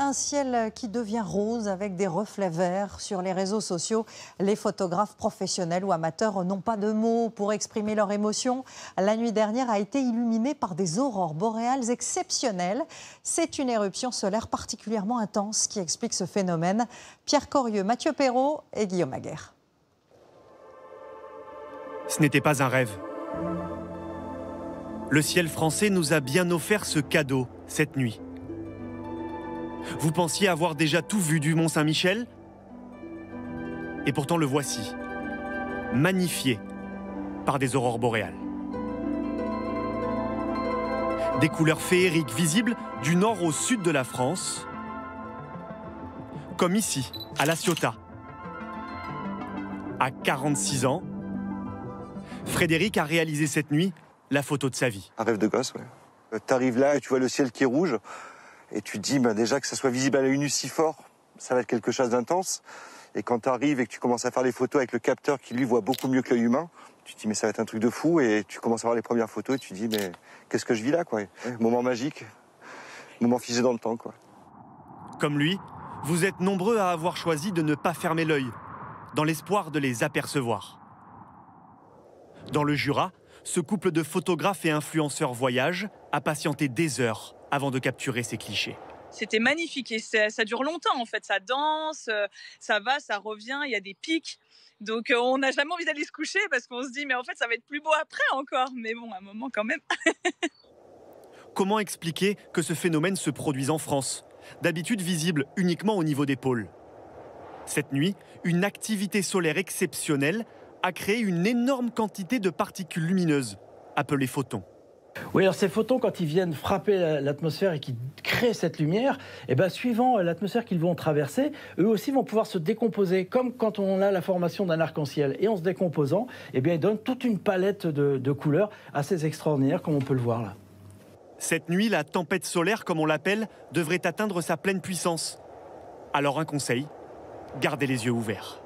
Un ciel qui devient rose avec des reflets verts. Sur les réseaux sociaux, les photographes professionnels ou amateurs n'ont pas de mots pour exprimer leur émotion. La nuit dernière a été illuminée par des aurores boréales exceptionnelles. C'est une éruption solaire particulièrement intense qui explique ce phénomène. Pierre Corieux, Mathieu Perrault et Guillaume Aguerre. Ce n'était pas un rêve. Le ciel français nous a bien offert ce cadeau cette nuit. Vous pensiez avoir déjà tout vu du Mont-Saint-Michel? Et pourtant le voici, magnifié par des aurores boréales. Des couleurs féeriques visibles du nord au sud de la France, comme ici, à La Ciotat. À 46 ans, Frédéric a réalisé cette nuit la photo de sa vie. Un rêve de gosse, ouais. T'arrives là et tu vois le ciel qui est rouge. Et tu te dis, déjà que ça soit visible à l'œil nu si fort, ça va être quelque chose d'intense. Et quand tu arrives et que tu commences à faire les photos avec le capteur qui lui voit beaucoup mieux que l'œil humain, tu te dis, mais ça va être un truc de fou. Et tu commences à voir les premières photos et tu te dis, mais qu'est-ce que je vis là, quoi. Moment magique, moment figé dans le temps, quoi. Comme lui, vous êtes nombreux à avoir choisi de ne pas fermer l'œil, dans l'espoir de les apercevoir. Dans le Jura, ce couple de photographes et influenceurs voyage a patienté des heures avant de capturer ces clichés. C'était magnifique et ça dure longtemps en fait, ça danse, ça va, ça revient, il y a des pics. Donc on n'a jamais envie d'aller se coucher parce qu'on se dit mais en fait ça va être plus beau après encore. Mais bon, à un moment quand même. Comment expliquer que ce phénomène se produise en France, d'habitude visible uniquement au niveau des pôles? Cette nuit, une activité solaire exceptionnelle a créé une énorme quantité de particules lumineuses, appelées photons. Oui, alors ces photons, quand ils viennent frapper l'atmosphère et qui créent cette lumière, suivant l'atmosphère qu'ils vont traverser, eux aussi vont pouvoir se décomposer, comme quand on a la formation d'un arc-en-ciel. Et en se décomposant, ils donnent toute une palette de couleurs assez extraordinaires, comme on peut le voir là. Cette nuit, la tempête solaire, comme on l'appelle, devrait atteindre sa pleine puissance. Alors un conseil, gardez les yeux ouverts.